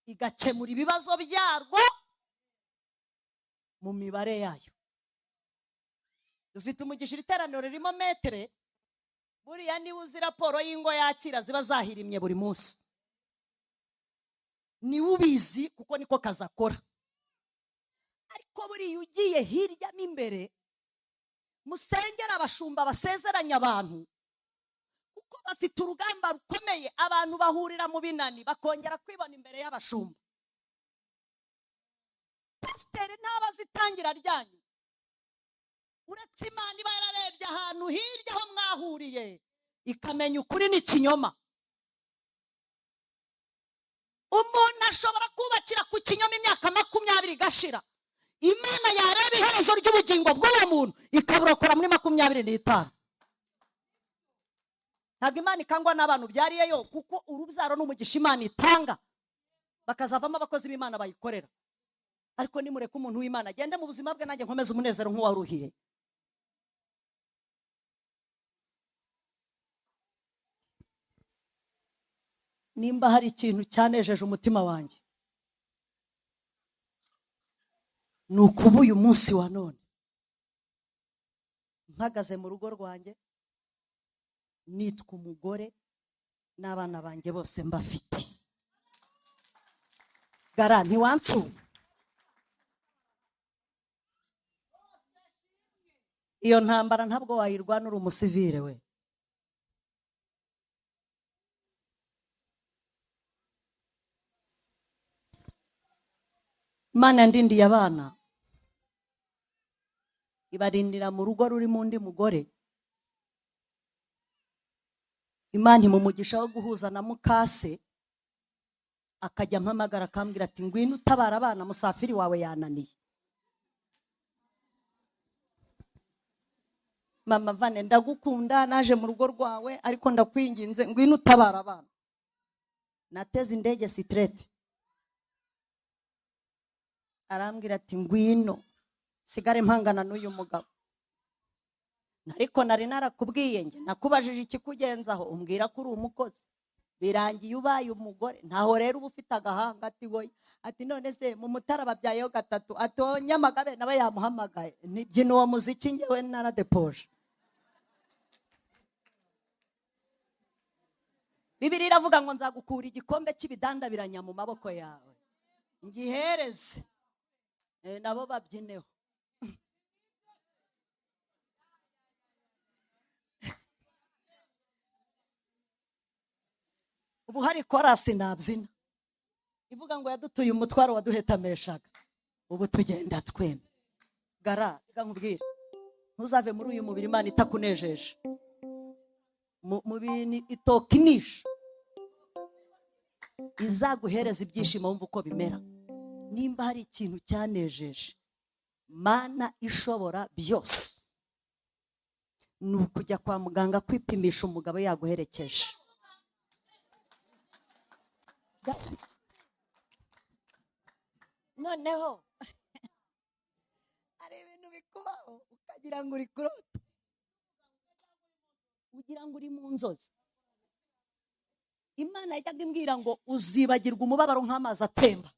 igakemura ibibazo byarwo mu mibare yayo. Dufite umugisha, iteraniro ririmo metere, buriya niba uzi raporo y'ingo yakira ziba zahirimye buri munsi, ni ubizi kuko niko kazi akora. Ariko buriya ugiye hirya n'imbere, musengera abashumba basezeranya abantu, kuko bafite urugamba rukomeye. Abantu bahurira mu binani bakongera kwibona imbere y'abashumba. Pasiteri ntabazitangira ryanyu, uretse Imana iba yararebye ahantu hirya aho mwahuriye ikamenya ukuri n'ikinyoma. Umuntu ashobora kubakira ku kinyoma imyaka 20 igashira, Imana yareba iherezo ry'ubugingo bw'uwo muntu ikaburokora muri 25. Ntabwo Imana ikangwa n'abantu byariyeyo, kuko urubyaro n'umugisha Imana itanga, bakazavamo abakozi b'Imana bayikorera. Ariko nimureke umuntu w'Imana agende mu buzima bwe, nanjye nkomeze umunezero nk'uwaruhiye. Nimba hari ikintu cyanejeje umutima wanjye, ni ukuba uyu munsi wa none mpagaze mu rugo rwanjye, nitwa umugore, n'abana banjye bose mbafite. Gara ntiwansuye. Iyo ntambara ntabwo wayirwana uri umusivile we. Imana ndindiye abana, ibarindira mu rugo ruri mu ndi mugore. Imana imumugisha wo guhuza na mukase, akajya mpamagara akambwira ati ngwino utabara abana, musafiri wawe yananiye. Mama Vane ndagukunda, naje mu rugo rwawe, ariko ndakwinginze ngwino utabara abana. Nateze indege straight arambwira ati ngwino sigare mpangana n'uyu mugabo. Ariko nari narakubwiye nge nakubajije ikikugenzaho umbwira ko uri umukozi birangiye ubaye umugore ntaho rero uba ufite agahanga. Ati wowe ati none se mu Mutara babyayeho gatatu atonya Nyamagabe nawe yamuhamagaye ntibyino uwo muziki ngewe naradepoje. Bibiliya iravuga ngo nzagukura igikombe cy'ibidandabiranya mu maboko yawe ngihereze nabo babyineho. Ubu hari korasi nabyina ivuga ngo yadutuye umutwaro waduhetameshaga ubu tugenda tweme. Gara reka nkubwire ntuzave muri uyu mubiri Imana itakunejeje mu bintu itokinisha izaguhereza ibyishimo wumva uko bimera. Nimba hari ikintu cyanejeje Mana ishobora byose ni ukujya kwa muganga kwipimisha umugabo yaguherekeje. Noneho hari ibintu bikubaho ukagira ngo uri kurota ugira ngo uri mu nzozi. Imana yajyaga imbwira ngo uzibagirwa umubabaro nk'amazi atemba.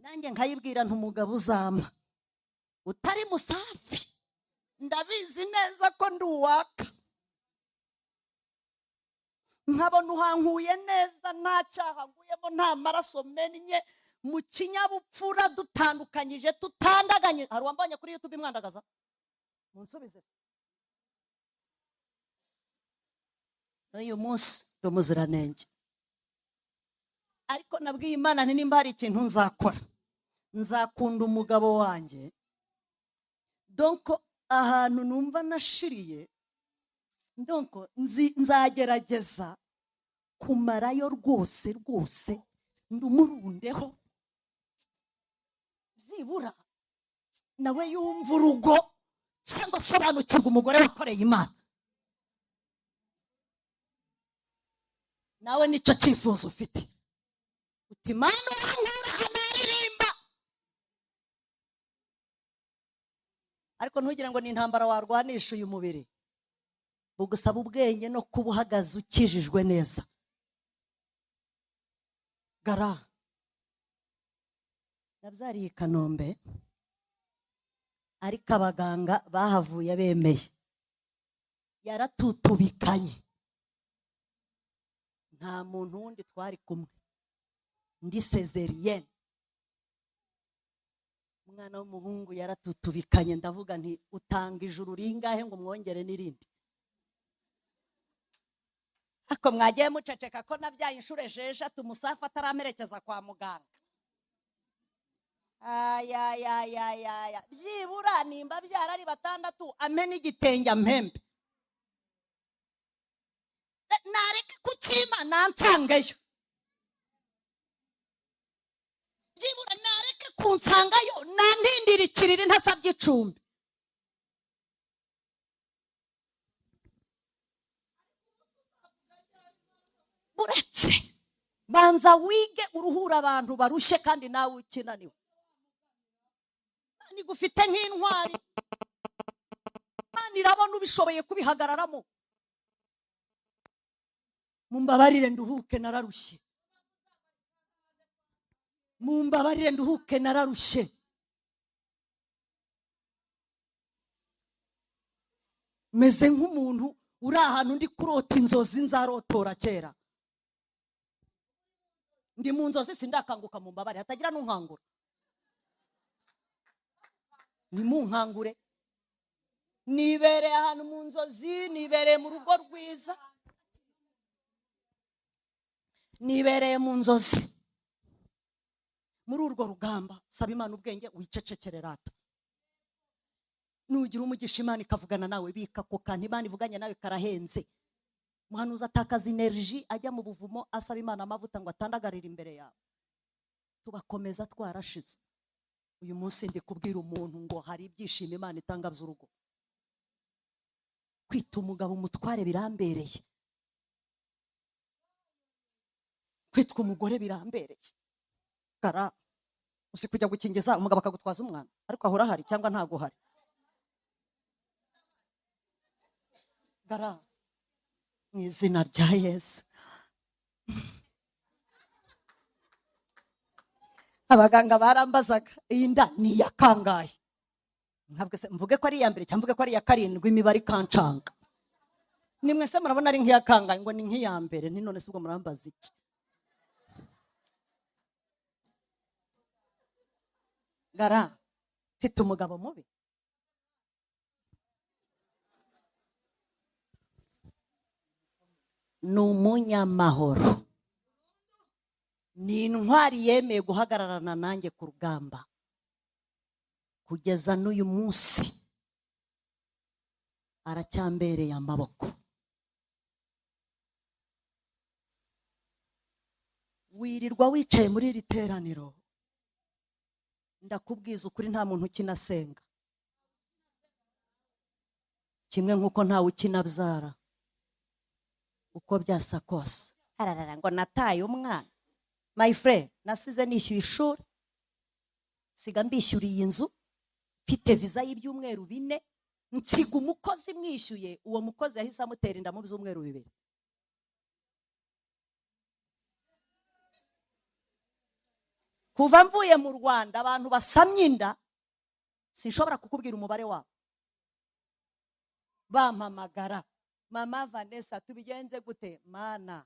Nanjye nkayibwira ntumugabo uzama utari musafi ndabizi neza ko ndi uwaka nkabona uhankuye neza nta cyaha nguyemo nta maraso mennye mu kinyabupfura dutandukanyije tutandaganye. Hari uwambonye kuri YouTube imwandagaza munsubize. Uyu munsi ndumuziranenge ariko nabwiye Imana nti nimba hari ikintu nzakora nzakunda umugabo wanjye. Donc ahantu numva nashiriye donc nzagerageza kumarayo rwose ndumurundeho byibura nawe yumva urugo cyangwa sobanukirwa umugore wakoreye Imana. Nawe nicyo cyifuzo ufite uti Mana urankura amaririmba ariko ntugire ngo ni intambara warwanisha uyu mubiri. Bugusaba ubwenge no kuba uhagaze ukijijwe neza. Gara nabyariye i Kanombe ariko abaganga bahavuye bemeye yaratutubikanye nta muntu wundi twari kumwe ndi cesarienne. Umwana w'umuhungu yaratutubikanye ndavuga nti utanga ijuru ringahe ngo mwongere n'irindi. Ako mwagiye muceceka ko nabyaye inshuro 6 umusafa ataramerekeza kwa muganga. Aya byibura nimba byarari 6 amena igitenge ampembe nareke kukima nansangayo. Byibura nareke kunsangayo nandindirikirira ntasabye icumbi. Uretse banza wige uruhura abantu barushye kandi nawe ukinaniwe. Ni gufite nk'intwari Imana irabona ubishoboye kubihagararamo. Mumbabarire nduhuke nararushye. Mumbabarire nduhuke nararushye. Meze nk'umuntu uri ahantu ndi kurota inzozi nzarotora kera. Ndi mu nzozi sindakanguka mumbabarire hatagira n'unkangura. Ni munkangure. Nibereye ahantu mu nzozi, nibereye mu rugo rwiza. Nibereye mu nzozi. Muri urwo rugamba saba Imana ubwenge wicecekere rata. Nugira umugisha Imana ikavugana nawe bika ko kantu Imana ivuganye nawe karahenze. Muhanuza atakaza energy ajya mu buvumo asaba Imana amavuta ngo atandagarira imbere yawe. Tubakomeza twarashize. Uyu munsi ndi kubwira umuntu ngo hari ibyishimo Imana itanga by'urugo. Kwita umugabo umutware birambereye. Kwitwa umugore birambereye. Gara usi kujya gukingiza umugabo akagutwaza umwana ariko ahora hari cyangwa ntago hari gara mu izina rya Yesu. Abaganga barambazaga iyi nda ni iya kangahe, ntabwo se mvuge ko ari iya mbere cyangwa mvuge ko ari iya karindwi, imibare ikancanga. Nimwe se murabona ari nk'iya kangahe? Ngo ni nk'iya mbere. Nti none se ubwo murambaza iki? Gara mfite umugabo mubi, ni umunyamahoro, ni intwari yemeye guhagararana nanjye ku rugamba kugeza n'uyu munsi, aracyambereye amaboko. Wirirwa wicaye muri iri teraniro, ndakubwiza ukuri nta muntu ukinasenga, kimwe nk'uko ntawe ukinabyara uko byasa kose. Ararara ngo nataye umwana. My friend, nasize nishyuye ishuri, siga mbishyuriye iyi nzu, mfite viza y'ibyumweru 4, nsiga umukozi mwishyuye, uwo mukozi yahise amutera inda mu byumweru 2. Kuva mvuye mu Rwanda abantu basamye inda sinshobora kukubwira umubare wabo. Bampamagara, mama Vanessa tubigenze gute? Mana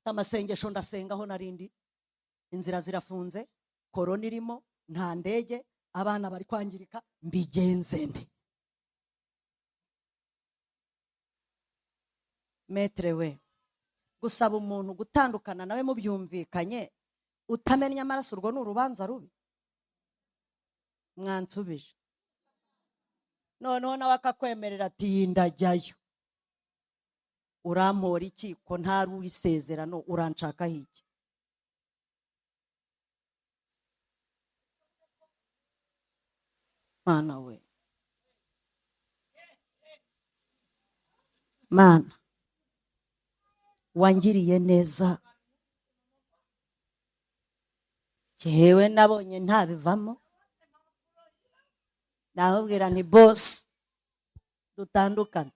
amasengesho ndasenga aho narindi, inzira zirafunze, korona irimo, nta ndege, abana bari kwangirika, mbigenze nde? Metre we, gusaba umuntu gutandukana nawe mu byumvikanye utamenya amaraso, urwo ni urubanza rubi. Mwansubije noneho nawe akakwemerera ati ndajyayo, urampora iki ko ntari uwisezerano? Uranshakaho iki? Mana we, Mana wangiriye neza, jewe nabonye ntabivamo, ndababwira nti boss dutandukane,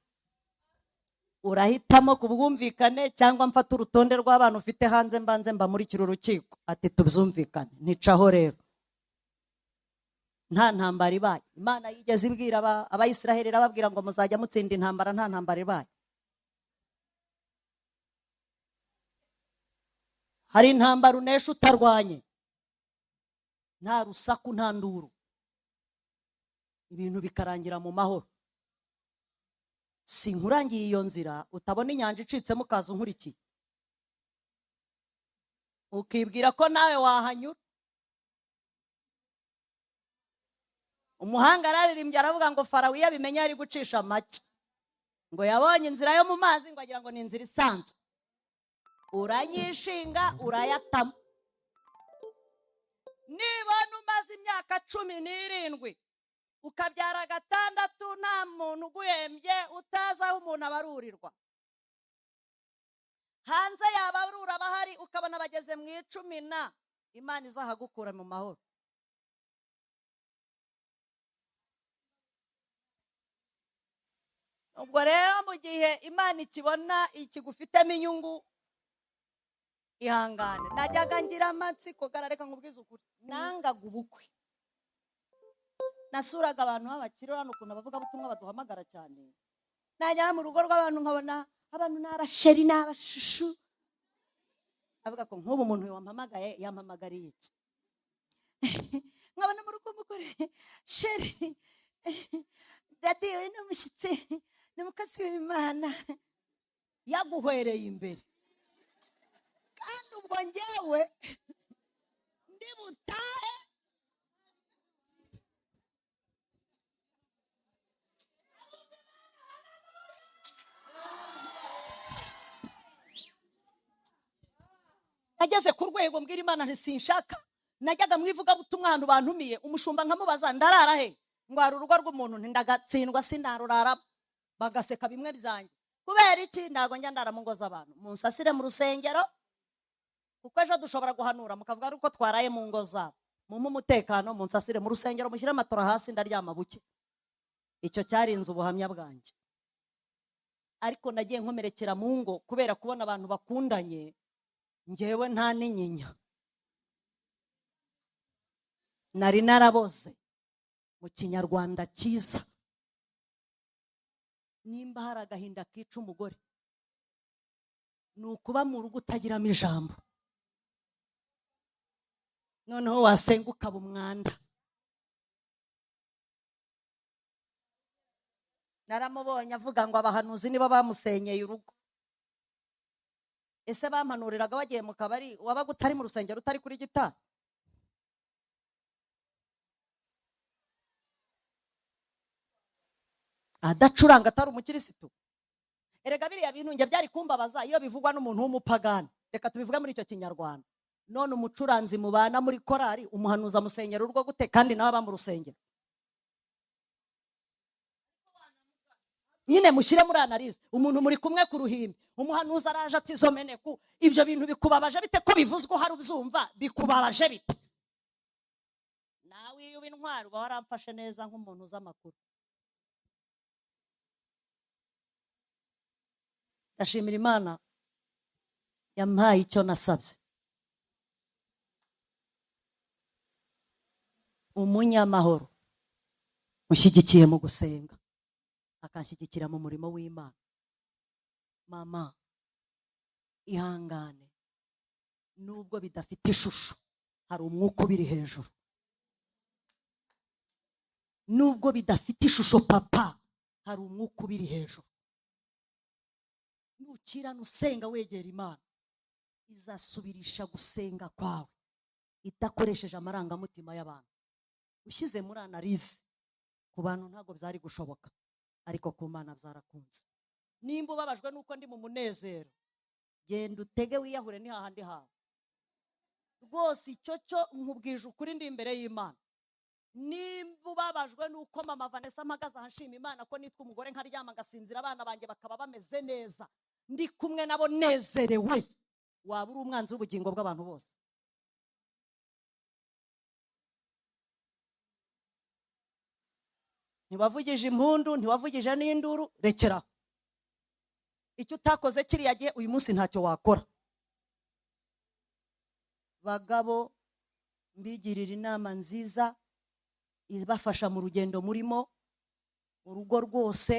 urahitamo kubwumvikane cyangwa mfata urutonde rw'abantu ufite hanze mbanze mbamurikira urukiko? Ati tubyumvikane. Nticaho rero, nta ntambara ibaye. Imana yigeze ibwira abayisiraheli irababwira ngo muzajya mutsinda intambara, nta ntambara ibaye. Hari intambara unesha utarwanye, nta rusaku nta nduru, ibintu bikarangira mu mahoro. Sinkurangiye iyo nzira utabona inyanja icitsemo ukaza unkurikiye, ukibwira ko nawe wahanyura. Umuhanga araririmbye aravuga ngo Farawo iyo abimenye ari gucisha make, ngo yabonye inzira yo mu mazi ngo agira ngo ni inzira isanzwe. Uranyishinga urayatamo. Nibona umaze imyaka 17 ukabyara 6 nta muntu uguhembye, utazi aho umuntu abarurirwa, hanze yabarura bahari, ukabona bageze mu 10, Imana izahagukura mu mahoro. Ubwo rero mu gihe Imana ikibona ikigufitemo inyungu, ihangane. Najyaga ngira amatsiko, garareka nkubwiza ukuri, nangaga ubukwe. Nasuraga abantu b'abakire, hano ukuntu abavuga butumwa baduhamagara cyane. Najya mu rugo rw'abantu nkabona abantu n'abasheri n'abashushu, avuga ko nk'ubu umuntu wampamagaye yampamagariye iki? Nkabona mu rugo umugore, sheri dati we n'umushyitsi n'umukozi w'Imana, yaguhwereye imbere, kandi ubwo njyewe ndi butahe. Nageze ku rwego mbwira Imana nti sinshaka. Najyaga mwivuga butumwa ahantu bantumiye, umushumba nkamubaza ndarara he, ngo hari urugo rw'umuntu, ndagatsindwa sinarurara, bagaseka bimwe byanjye. Kubera iki? Ndago njya ndara mu ngo z'abantu, munsasire mu rusengero, kuko ejo dushobora guhanura mukavuga ari uko twaraye mu ngo zabo. Mumpe umutekano, munsasire mu rusengero, mushyire amatora hasi, ndaryama buke. Icyo cyarinze ubuhamya bwanjye. Ariko nagiye nkomerekera mu ngo kubera kubona abantu bakundanye, njyewe nta n'inyinya. Nari naraboze mu kinyarwanda cyiza. Nimba hari agahinda kica umugore, ni ukuba mu rugo utagiramo ijambo, noneho wasenga ukaba umwanda. Naramubonye avuga ngo abahanuzi nibo bamusenyeye urugo. Ese bampanuriraga bagiye mu kabari, wabaga utari mu rusengero, utari kuri gitari? Adacuranga atari umukirisitu? Erega biriya bintu njye byari kumbabaza iyo bivugwa n'umuntu w'umupagani. Reka tubivuge muri icyo kinyarwanda. None umucuranzi mubana muri korari, umuhanuza musenyera urwo gute kandi nawe aba mu rusengero? Nyine mushyire muri analize. Umuntu muri kumwe ku ruhimbi, umuhanuza araje ati zomeneku, ibyo bintu bikubabaje bite ko bivuzwe hari ubyumva? Bikubabaje bite? Nawe iyo ubintwara uba waramfashe neza nk'umuntu uzi amakuru. Ndashimira Imana yampaye icyo nasabye. Umunyamahoro ushyigikiye mu gusenga, akanshyigikira mu murimo w'Imana. Mama, ihangane, nubwo bidafite ishusho, hari umwuka ubiri hejuru. Nubwo bidafite ishusho papa, hari umwuka ubiri hejuru. Nukira nusenga wegera Imana, izasubirisha gusenga kwawe idakoresheje amarangamutima y'abantu. Ushyize muri analize, ku bantu ntabwo byari gushoboka, ariko ku Mana byarakunze. Nimba ubabajwe nuko ndi mu munezero, genda utege wiyahure ni hahandi hawe. Rwose icyo cyo nkubwije ukuri, ndi imbere y'Imana. Nimba ubabajwe nuko mama Vanessa mpagaze ahashima Imana ko nitwa umugore nkaryama ngasinzira abana banjye bakaba bameze neza, ndi kumwe nabo nezerewe, waba uri umwanzi w'ubugingo bw'abantu bose. Ntiwavugije impundu, ntiwavugije n'induru, rekeraho. Icyo utakoze kiriya gihe uyu munsi ntacyo wakora. Bagabo, mbigirira inama nziza ibafasha mu rugendo murimo. Urugo rwose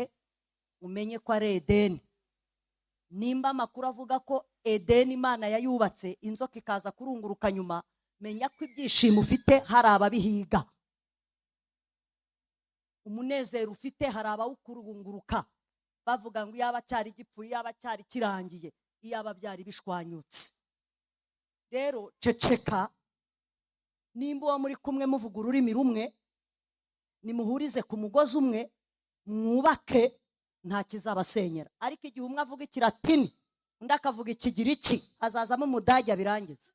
umenye ko ari Edeni. Nimba amakuru avuga ko Edeni Imana yayubatse, inzoka ikaza kurunguruka nyuma, menya ko ibyishimo ufite hari ababihiga. Umunezero ufite hari abawukurunguruka bavuga ngo iyaba cyari gipfuye, iyaba cyari kirangiye, iyaba byari bishwanyutse. Rero ceceka. Nimba uwo muri kumwe muvuga ururimi rumwe, nimuhurize ku mugozi umwe, mwubake, nta kizabasenyera. Ariko igihe umwe avuga ikilatini undi akavuga ikigiriki, hazazamo umudage abirangiza.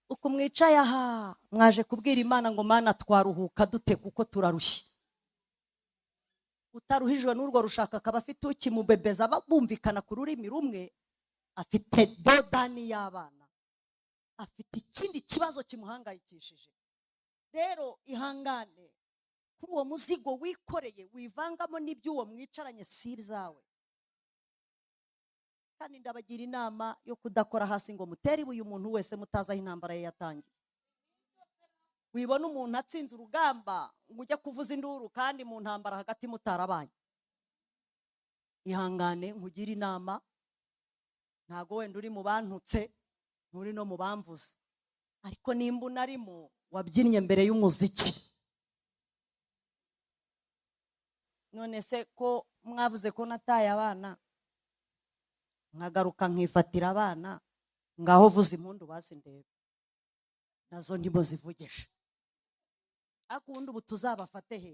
Uko mwicaye aha mwaje kubwira Imana ngo Mana twaruhuka dute kuko turarushye. Utaruhijwe n'urwo rushaka akaba afite ukimubebeza, bumvikana ku rurimi rumwe, afite dodani y'abana, afite ikindi kibazo kimuhangayikishije. Rero ihangane kuri uwo muzigo wikoreye, wivangamo n'iby'uwo mwicaranye si ibyawe. Kandi ndabagira inama yo kudakora hasi ngo mutere ibuye umuntu wese mutazi aho intambara ye yatangiye. Wibona umuntu atsinze urugamba ngo ujye kuvuza induru kandi mu ntambara hagati mutarabanye. Ihangane nkugira inama, ntago wenda uri mu bantutse, nturi no mu bamvuze, ariko nimba unarimo wabyinnye mbere y'umuziki. None se ko mwavuze ko nataye abana, nkagaruka nkifatira abana, ngaho vuza impundu basi ndebe, nazo ndimo zivugisha. Akundi ubu tuzabafate he?